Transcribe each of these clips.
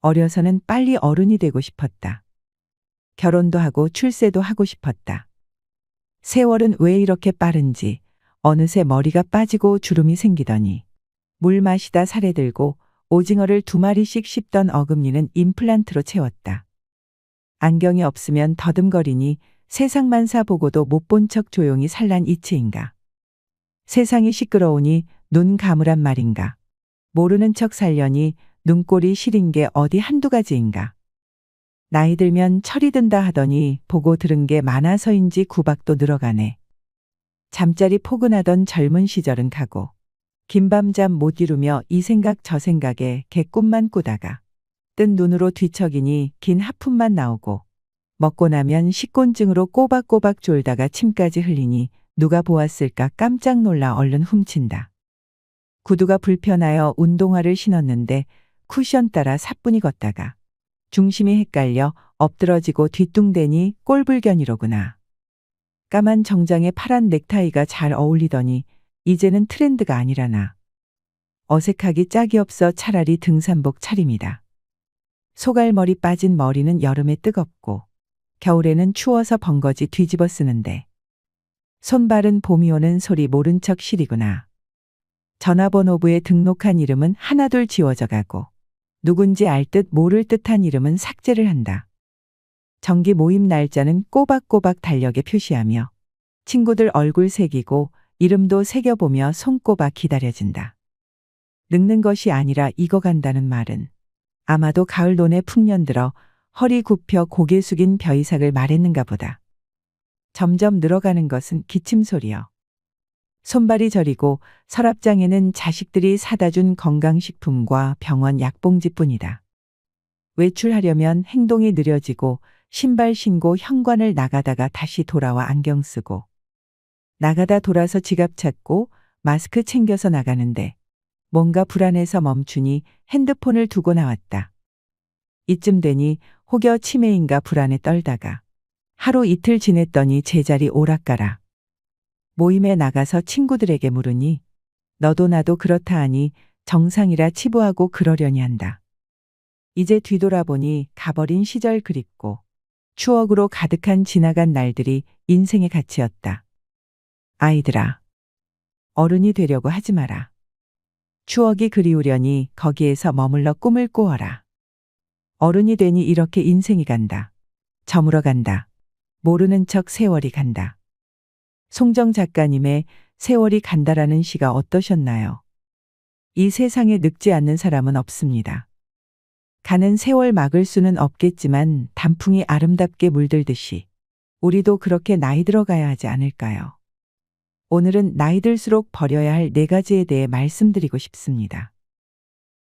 어려서는 빨리 어른이 되고 싶었다. 결혼도 하고 출세도 하고 싶었다. 세월은 왜 이렇게 빠른지 어느새 머리가 빠지고 주름이 생기더니 물 마시다 살에 들고 오징어를 2마리씩 씹던 어금니는 임플란트로 채웠다. 안경이 없으면 더듬거리니 세상만사 보고도 못 본 척 조용히 살란 이치인가. 세상이 시끄러우니 눈 감으란 말인가. 모르는 척 살려니 눈꼴이 시린 게 어디 한두 가지인가. 나이 들면 철이 든다 하더니 보고 들은 게 많아서인지 구박도 늘어가네. 잠자리 포근하던 젊은 시절은 가고 긴밤잠 못 이루며 이 생각 저 생각에 개꿈만 꾸다가 뜬 눈으로 뒤척이니 긴 하품만 나오고 먹고 나면 식곤증으로 꼬박꼬박 졸다가 침까지 흘리니 누가 보았을까 깜짝 놀라 얼른 훔친다. 구두가 불편하여 운동화를 신었는데 쿠션 따라 사뿐히 걷다가 중심이 헷갈려 엎드러지고 뒤뚱대니 꼴불견이로구나. 까만 정장에 파란 넥타이가 잘 어울리더니 이제는 트렌드가 아니라나. 어색하기 짝이 없어 차라리 등산복 차림이다. 소갈머리 빠진 머리는 여름에 뜨겁고 겨울에는 추워서 번거지 뒤집어 쓰는데 손발은 봄이 오는 소리 모른 척 시리구나. 전화번호부에 등록한 이름은 하나둘 지워져 가고 누군지 알 듯 모를 듯한 이름은 삭제를 한다. 정기 모임 날짜는 꼬박꼬박 달력에 표시하며 친구들 얼굴 새기고 이름도 새겨보며 손꼽아 기다려진다. 늙는 것이 아니라 익어간다는 말은 아마도 가을 논에 풍년 들어 허리 굽혀 고개 숙인 벼이삭을 말했는가 보다. 점점 늘어가는 것은 기침 소리여. 손발이 저리고 서랍장에는 자식들이 사다 준 건강식품과 병원 약봉지뿐이다. 외출하려면 행동이 느려지고 신발 신고 현관을 나가다가 다시 돌아와 안경 쓰고 나가다 돌아서 지갑 찾고 마스크 챙겨서 나가는데 뭔가 불안해서 멈추니 핸드폰을 두고 나왔다. 이쯤 되니 혹여 치매인가 불안에 떨다가 하루 이틀 지냈더니 제자리 오락가라. 모임에 나가서 친구들에게 물으니 너도 나도 그렇다 하니 정상이라 치부하고 그러려니 한다. 이제 뒤돌아보니 가버린 시절 그립고 추억으로 가득한 지나간 날들이 인생의 가치였다. 아이들아, 어른이 되려고 하지 마라. 추억이 그리우려니 거기에서 머물러 꿈을 꾸어라. 어른이 되니 이렇게 인생이 간다. 저물어 간다. 모르는 척 세월이 간다. 송정 작가님의 세월이 간다라는 시가 어떠셨나요? 이 세상에 늙지 않는 사람은 없습니다. 가는 세월 막을 수는 없겠지만 단풍이 아름답게 물들듯이 우리도 그렇게 나이 들어가야 하지 않을까요? 오늘은 나이 들수록 버려야 할 4가지에 대해 말씀드리고 싶습니다.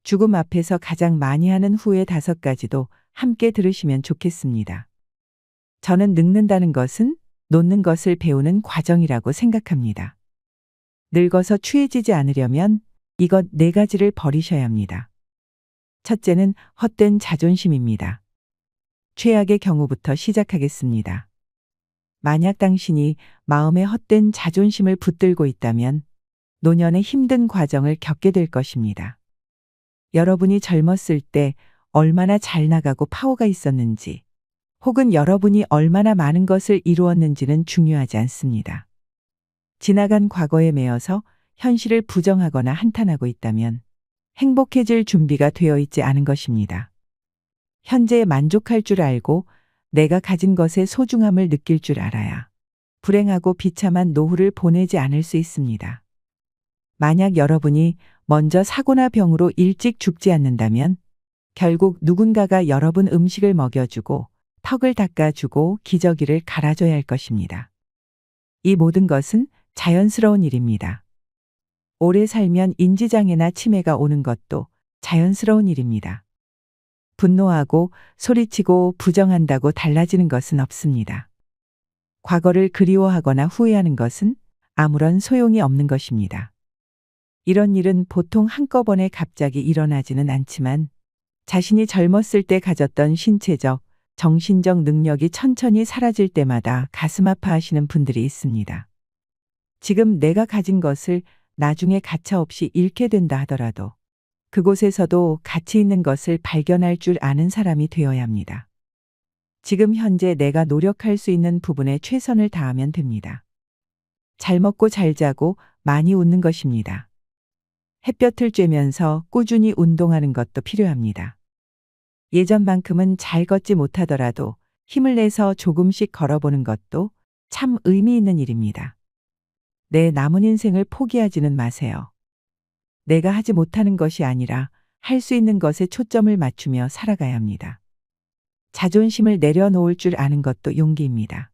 죽음 앞에서 가장 많이 하는 후회 5가지도 함께 들으시면 좋겠습니다. 저는 늙는다는 것은 놓는 것을 배우는 과정이라고 생각합니다. 늙어서 추해지지 않으려면 이것 4가지를 버리셔야 합니다. 첫째는 헛된 자존심입니다. 최악의 경우부터 시작하겠습니다. 만약 당신이 마음에 헛된 자존심을 붙들고 있다면 노년의 힘든 과정을 겪게 될 것입니다. 여러분이 젊었을 때 얼마나 잘 나가고 파워가 있었는지 혹은 여러분이 얼마나 많은 것을 이루었는지는 중요하지 않습니다. 지나간 과거에 매여서 현실을 부정하거나 한탄하고 있다면 행복해질 준비가 되어 있지 않은 것입니다. 현재에 만족할 줄 알고 내가 가진 것의 소중함을 느낄 줄 알아야 불행하고 비참한 노후를 보내지 않을 수 있습니다. 만약 여러분이 먼저 사고나 병으로 일찍 죽지 않는다면 결국 누군가가 여러분 음식을 먹여주고 턱을 닦아주고 기저귀를 갈아줘야 할 것입니다. 이 모든 것은 자연스러운 일입니다. 오래 살면 인지장애나 치매가 오는 것도 자연스러운 일입니다. 분노하고 소리치고 부정한다고 달라지는 것은 없습니다. 과거를 그리워하거나 후회하는 것은 아무런 소용이 없는 것입니다. 이런 일은 보통 한꺼번에 갑자기 일어나지는 않지만 자신이 젊었을 때 가졌던 신체적, 정신적 능력이 천천히 사라질 때마다 가슴 아파하시는 분들이 있습니다. 지금 내가 가진 것을 나중에 가차없이 잃게 된다 하더라도 그곳에서도 가치 있는 것을 발견할 줄 아는 사람이 되어야 합니다. 지금 현재 내가 노력할 수 있는 부분에 최선을 다하면 됩니다. 잘 먹고 잘 자고 많이 웃는 것입니다. 햇볕을 쬐면서 꾸준히 운동하는 것도 필요합니다. 예전만큼은 잘 걷지 못하더라도 힘을 내서 조금씩 걸어보는 것도 참 의미 있는 일입니다. 내 남은 인생을 포기하지는 마세요. 내가 하지 못하는 것이 아니라 할 수 있는 것에 초점을 맞추며 살아가야 합니다. 자존심을 내려놓을 줄 아는 것도 용기입니다.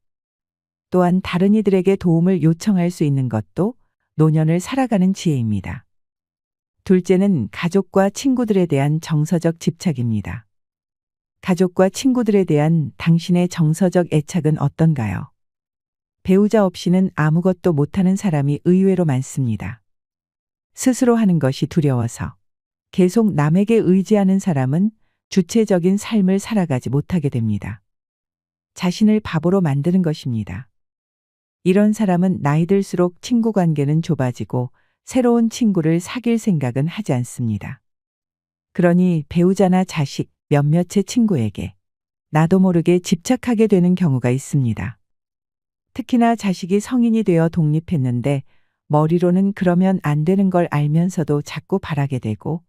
또한 다른 이들에게 도움을 요청할 수 있는 것도 노년을 살아가는 지혜입니다. 둘째는 가족과 친구들에 대한 정서적 집착입니다. 가족과 친구들에 대한 당신의 정서적 애착은 어떤가요? 배우자 없이는 아무것도 못하는 사람이 의외로 많습니다. 스스로 하는 것이 두려워서 계속 남에게 의지하는 사람은 주체적인 삶을 살아가지 못하게 됩니다. 자신을 바보로 만드는 것입니다. 이런 사람은 나이 들수록 친구 관계는 좁아지고 새로운 친구를 사귈 생각은 하지 않습니다. 그러니 배우자나 자식, 몇몇의 친구에게 나도 모르게 집착하게 되는 경우가 있습니다. 특히나 자식이 성인이 되어 독립했는데 머리로는 그러면 안 되는 걸 알면서도 자꾸 바라게 되고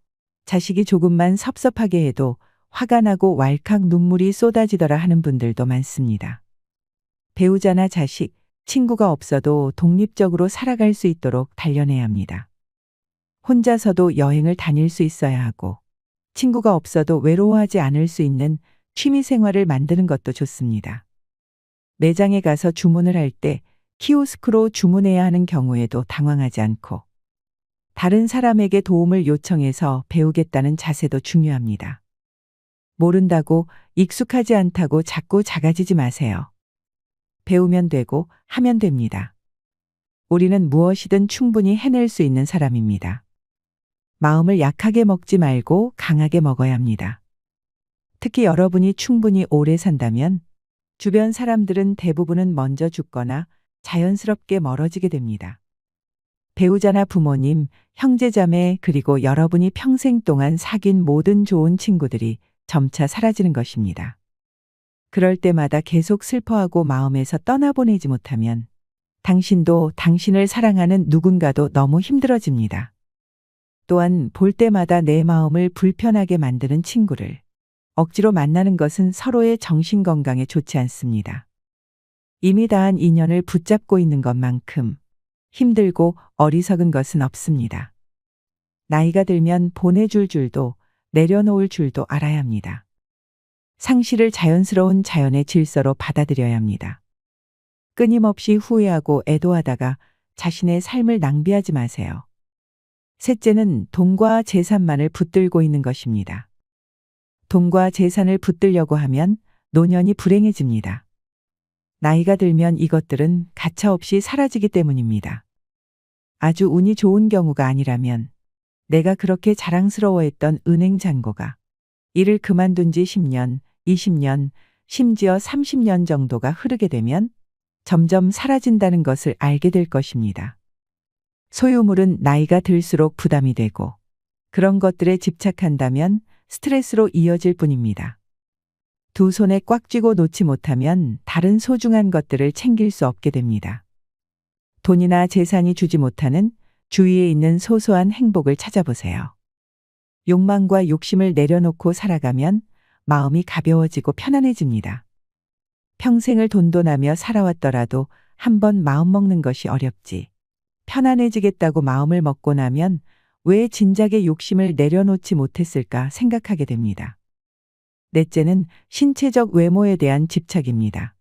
자식이 조금만 섭섭하게 해도 화가 나고 왈칵 눈물이 쏟아지더라 하는 분들도 많습니다. 배우자나 자식, 친구가 없어도 독립적으로 살아갈 수 있도록 단련해야 합니다. 혼자서도 여행을 다닐 수 있어야 하고 친구가 없어도 외로워하지 않을 수 있는 취미 생활을 만드는 것도 좋습니다. 매장에 가서 주문을 할 때 키오스크로 주문해야 하는 경우에도 당황하지 않고 다른 사람에게 도움을 요청해서 배우겠다는 자세도 중요합니다. 모른다고 익숙하지 않다고 자꾸 작아지지 마세요. 배우면 되고 하면 됩니다. 우리는 무엇이든 충분히 해낼 수 있는 사람입니다. 마음을 약하게 먹지 말고 강하게 먹어야 합니다. 특히 여러분이 충분히 오래 산다면 주변 사람들은 대부분은 먼저 죽거나 자연스럽게 멀어지게 됩니다. 배우자나 부모님, 형제자매 그리고 여러분이 평생 동안 사귄 모든 좋은 친구들이 점차 사라지는 것입니다. 그럴 때마다 계속 슬퍼하고 마음에서 떠나보내지 못하면 당신도 당신을 사랑하는 누군가도 너무 힘들어집니다. 또한 볼 때마다 내 마음을 불편하게 만드는 친구를 억지로 만나는 것은 서로의 정신 건강에 좋지 않습니다. 이미 다한 인연을 붙잡고 있는 것만큼 힘들고 어리석은 것은 없습니다. 나이가 들면 보내줄 줄도 내려놓을 줄도 알아야 합니다. 상실을 자연스러운 자연의 질서로 받아들여야 합니다. 끊임없이 후회하고 애도하다가 자신의 삶을 낭비하지 마세요. 셋째는 돈과 재산만을 붙들고 있는 것입니다. 돈과 재산을 붙들려고 하면 노년이 불행해집니다. 나이가 들면 이것들은 가차없이 사라지기 때문입니다. 아주 운이 좋은 경우가 아니라면 내가 그렇게 자랑스러워했던 은행 잔고가 일을 그만둔 지 10년, 20년, 심지어 30년 정도가 흐르게 되면 점점 사라진다는 것을 알게 될 것입니다. 소유물은 나이가 들수록 부담이 되고 그런 것들에 집착한다면 스트레스로 이어질 뿐입니다. 두 손에 꽉 쥐고 놓지 못하면 다른 소중한 것들을 챙길 수 없게 됩니다. 돈이나 재산이 주지 못하는 주위에 있는 소소한 행복을 찾아보세요. 욕망과 욕심을 내려놓고 살아가면 마음이 가벼워지고 편안해집니다. 평생을 돈돈하며 살아왔더라도 한번 마음먹는 것이 어렵지. 편안해지겠다고 마음을 먹고 나면 왜 진작에 욕심을 내려놓지 못했을까 생각하게 됩니다. 넷째는 신체적 외모에 대한 집착입니다.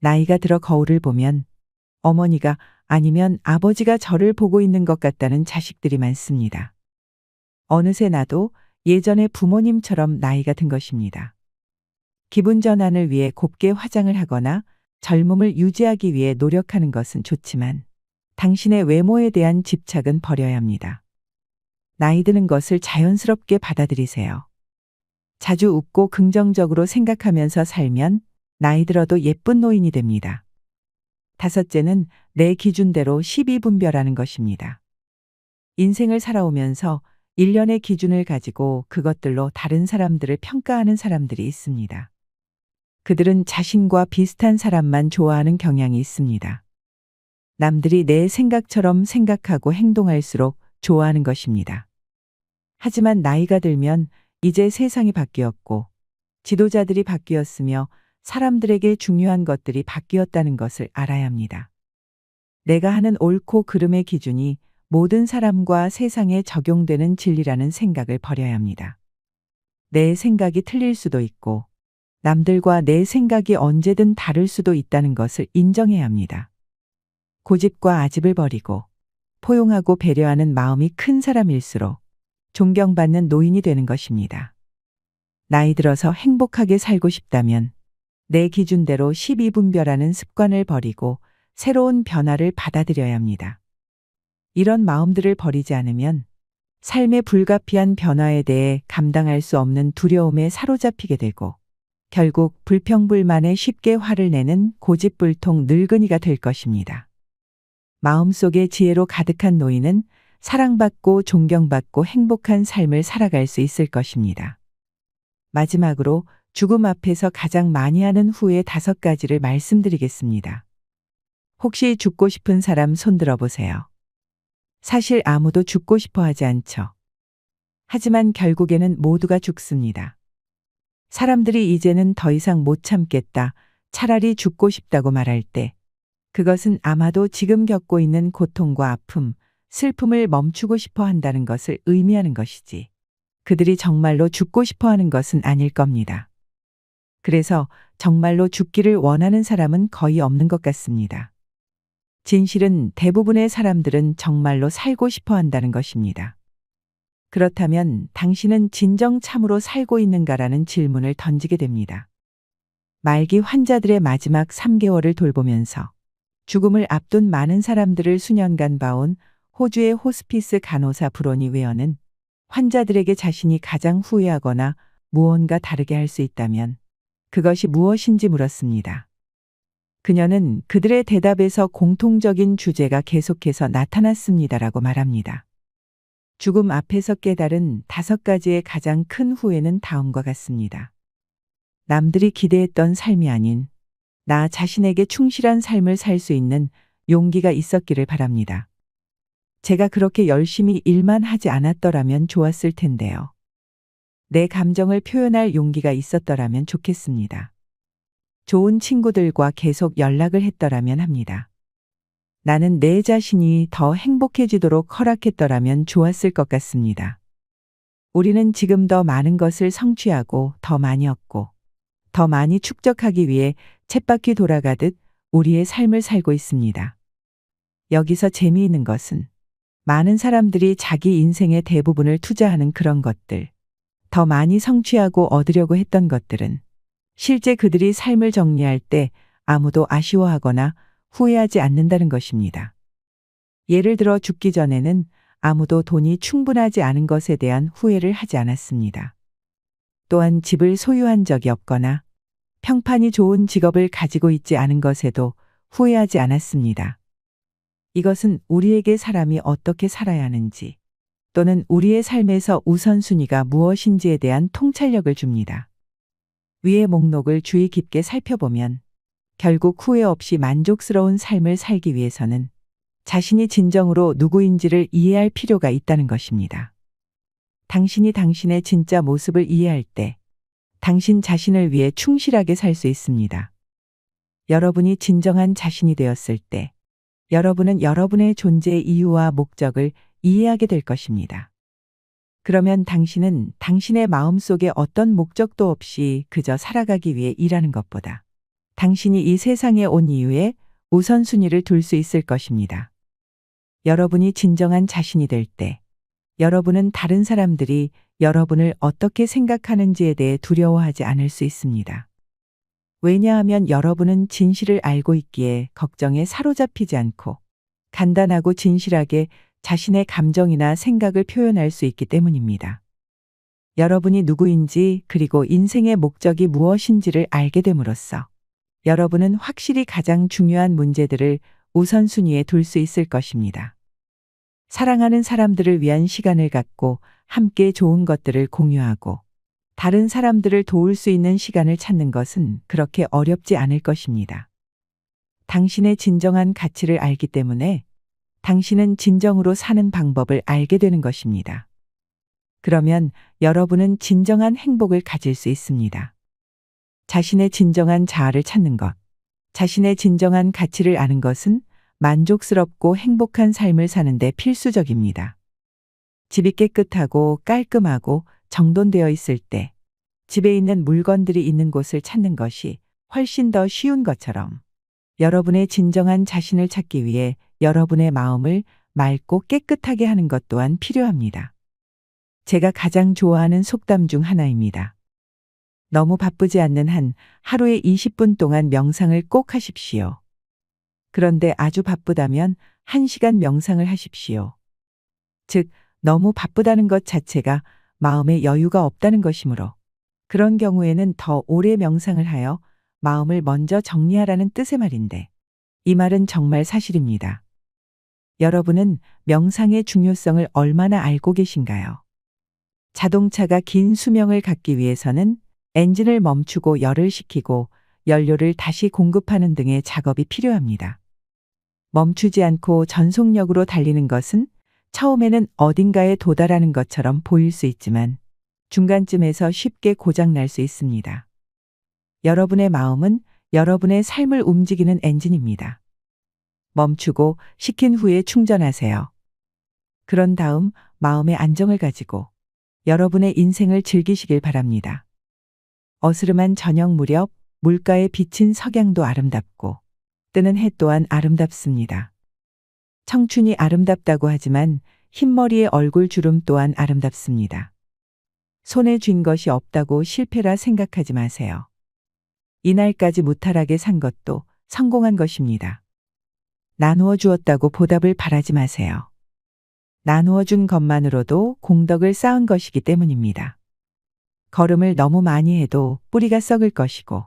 나이가 들어 거울을 보면 어머니가 아니면 아버지가 저를 보고 있는 것 같다는 자식들이 많습니다. 어느새 나도 예전의 부모님처럼 나이가 든 것입니다. 기분 전환을 위해 곱게 화장을 하거나 젊음을 유지하기 위해 노력하는 것은 좋지만 당신의 외모에 대한 집착은 버려야 합니다. 나이 드는 것을 자연스럽게 받아들이세요. 자주 웃고 긍정적으로 생각하면서 살면 나이 들어도 예쁜 노인이 됩니다. 다섯째는 내 기준대로 시비분별하는 것입니다. 인생을 살아오면서 일련의 기준을 가지고 그것들로 다른 사람들을 평가하는 사람들이 있습니다. 그들은 자신과 비슷한 사람만 좋아하는 경향이 있습니다. 남들이 내 생각처럼 생각하고 행동할수록 좋아하는 것입니다. 하지만 나이가 들면 이제 세상이 바뀌었고 지도자들이 바뀌었으며 사람들에게 중요한 것들이 바뀌었다는 것을 알아야 합니다. 내가 하는 옳고 그름의 기준이 모든 사람과 세상에 적용되는 진리라는 생각을 버려야 합니다. 내 생각이 틀릴 수도 있고 남들과 내 생각이 언제든 다를 수도 있다는 것을 인정해야 합니다. 고집과 아집을 버리고 포용하고 배려하는 마음이 큰 사람일수록 존경받는 노인이 되는 것입니다. 나이 들어서 행복하게 살고 싶다면 내 기준대로 12분별하는 습관을 버리고 새로운 변화를 받아들여야 합니다. 이런 마음들을 버리지 않으면 삶의 불가피한 변화에 대해 감당할 수 없는 두려움에 사로잡히게 되고 결국 불평불만에 쉽게 화를 내는 고집불통 늙은이가 될 것입니다. 마음속에 지혜로 가득한 노인은 사랑받고 존경받고 행복한 삶을 살아갈 수 있을 것입니다. 마지막으로 죽음 앞에서 가장 많이 하는 후회 5가지를 말씀드리겠습니다. 혹시 죽고 싶은 사람 손 들어보세요. 사실 아무도 죽고 싶어 하지 않죠. 하지만 결국에는 모두가 죽습니다. 사람들이 이제는 더 이상 못 참겠다, 차라리 죽고 싶다고 말할 때 그것은 아마도 지금 겪고 있는 고통과 아픔, 슬픔을 멈추고 싶어 한다는 것을 의미하는 것이지 그들이 정말로 죽고 싶어 하는 것은 아닐 겁니다. 그래서 정말로 죽기를 원하는 사람은 거의 없는 것 같습니다. 진실은 대부분의 사람들은 정말로 살고 싶어 한다는 것입니다. 그렇다면 당신은 진정 참으로 살고 있는가라는 질문을 던지게 됩니다. 말기 환자들의 마지막 3개월을 돌보면서 죽음을 앞둔 많은 사람들을 수년간 봐온 호주의 호스피스 간호사 브로니 웨어는 환자들에게 자신이 가장 후회하거나 무언가 다르게 할 수 있다면 그것이 무엇인지 물었습니다. 그녀는 그들의 대답에서 공통적인 주제가 계속해서 나타났습니다라고 말합니다. 죽음 앞에서 깨달은 5가지의 가장 큰 후회는 다음과 같습니다. 남들이 기대했던 삶이 아닌 나 자신에게 충실한 삶을 살 수 있는 용기가 있었기를 바랍니다. 제가 그렇게 열심히 일만 하지 않았더라면 좋았을 텐데요. 내 감정을 표현할 용기가 있었더라면 좋겠습니다. 좋은 친구들과 계속 연락을 했더라면 합니다. 나는 내 자신이 더 행복해지도록 허락했더라면 좋았을 것 같습니다. 우리는 지금 더 많은 것을 성취하고 더 많이 얻고 더 많이 축적하기 위해 쳇바퀴 돌아가듯 우리의 삶을 살고 있습니다. 여기서 재미있는 것은 많은 사람들이 자기 인생의 대부분을 투자하는 그런 것들, 더 많이 성취하고 얻으려고 했던 것들은 실제 그들이 삶을 정리할 때 아무도 아쉬워하거나 후회하지 않는다는 것입니다. 예를 들어 죽기 전에는 아무도 돈이 충분하지 않은 것에 대한 후회를 하지 않았습니다. 또한 집을 소유한 적이 없거나 평판이 좋은 직업을 가지고 있지 않은 것에도 후회하지 않았습니다. 이것은 우리에게 사람이 어떻게 살아야 하는지 또는 우리의 삶에서 우선순위가 무엇인지에 대한 통찰력을 줍니다. 위의 목록을 주의 깊게 살펴보면 결국 후회 없이 만족스러운 삶을 살기 위해서는 자신이 진정으로 누구인지를 이해할 필요가 있다는 것입니다. 당신이 당신의 진짜 모습을 이해할 때 당신 자신을 위해 충실하게 살 수 있습니다. 여러분이 진정한 자신이 되었을 때 여러분은 여러분의 존재의 이유와 목적을 이해하게 될 것입니다. 그러면 당신은 당신의 마음속에 어떤 목적도 없이 그저 살아가기 위해 일하는 것보다 당신이 이 세상에 온 이유에 우선순위를 둘 수 있을 것입니다. 여러분이 진정한 자신이 될 때 여러분은 다른 사람들이 여러분을 어떻게 생각하는지에 대해 두려워하지 않을 수 있습니다. 왜냐하면 여러분은 진실을 알고 있기에 걱정에 사로잡히지 않고 간단하고 진실하게 자신의 감정이나 생각을 표현할 수 있기 때문입니다. 여러분이 누구인지 그리고 인생의 목적이 무엇인지를 알게 됨으로써 여러분은 확실히 가장 중요한 문제들을 우선순위에 둘 수 있을 것입니다. 사랑하는 사람들을 위한 시간을 갖고 함께 좋은 것들을 공유하고 다른 사람들을 도울 수 있는 시간을 찾는 것은 그렇게 어렵지 않을 것입니다. 당신의 진정한 가치를 알기 때문에 당신은 진정으로 사는 방법을 알게 되는 것입니다. 그러면 여러분은 진정한 행복을 가질 수 있습니다. 자신의 진정한 자아를 찾는 것, 자신의 진정한 가치를 아는 것은 만족스럽고 행복한 삶을 사는데 필수적입니다. 집이 깨끗하고 깔끔하고 정돈되어 있을 때 집에 있는 물건들이 있는 곳을 찾는 것이 훨씬 더 쉬운 것처럼 여러분의 진정한 자신을 찾기 위해 여러분의 마음을 맑고 깨끗하게 하는 것 또한 필요합니다. 제가 가장 좋아하는 속담 중 하나입니다. 너무 바쁘지 않는 한 하루에 20분 동안 명상을 꼭 하십시오. 그런데 아주 바쁘다면 1시간 명상을 하십시오. 즉, 너무 바쁘다는 것 자체가 마음에 여유가 없다는 것이므로 그런 경우에는 더 오래 명상을 하여 마음을 먼저 정리하라는 뜻의 말인데 이 말은 정말 사실입니다. 여러분은 명상의 중요성을 얼마나 알고 계신가요? 자동차가 긴 수명을 갖기 위해서는 엔진을 멈추고 열을 식히고 연료를 다시 공급하는 등의 작업이 필요합니다. 멈추지 않고 전속력으로 달리는 것은 처음에는 어딘가에 도달하는 것처럼 보일 수 있지만 중간쯤에서 쉽게 고장 날 수 있습니다. 여러분의 마음은 여러분의 삶을 움직이는 엔진입니다. 멈추고 식힌 후에 충전하세요. 그런 다음 마음의 안정을 가지고 여러분의 인생을 즐기시길 바랍니다. 어스름한 저녁 무렵 물가에 비친 석양도 아름답고 뜨는 해 또한 아름답습니다. 청춘이 아름답다고 하지만 흰머리의 얼굴 주름 또한 아름답습니다. 손에 쥔 것이 없다고 실패라 생각하지 마세요. 이날까지 무탈하게 산 것도 성공한 것입니다. 나누어 주었다고 보답을 바라지 마세요. 나누어 준 것만으로도 공덕을 쌓은 것이기 때문입니다. 거름을 너무 많이 해도 뿌리가 썩을 것이고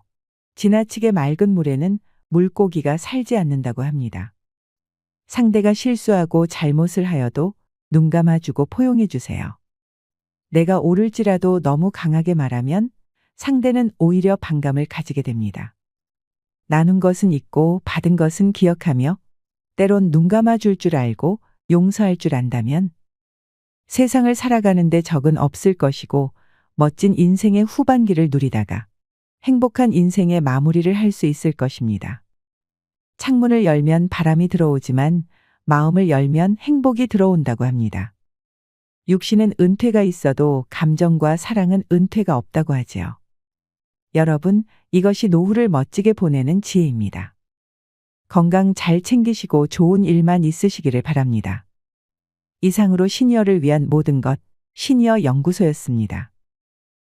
지나치게 맑은 물에는 물고기가 살지 않는다고 합니다. 상대가 실수하고 잘못을 하여도 눈 감아주고 포용해 주세요. 내가 옳을지라도 너무 강하게 말하면 상대는 오히려 반감을 가지게 됩니다. 나눈 것은 잊고 받은 것은 기억하며 때론 눈 감아줄 줄 알고 용서할 줄 안다면 세상을 살아가는데 적은 없을 것이고 멋진 인생의 후반기를 누리다가 행복한 인생의 마무리를 할 수 있을 것입니다. 창문을 열면 바람이 들어오지만 마음을 열면 행복이 들어온다고 합니다. 육신은 은퇴가 있어도 감정과 사랑은 은퇴가 없다고 하지요. 여러분, 이것이 노후를 멋지게 보내는 지혜입니다. 건강 잘 챙기시고 좋은 일만 있으시기를 바랍니다. 이상으로 시니어를 위한 모든 것, 시니어 연구소였습니다.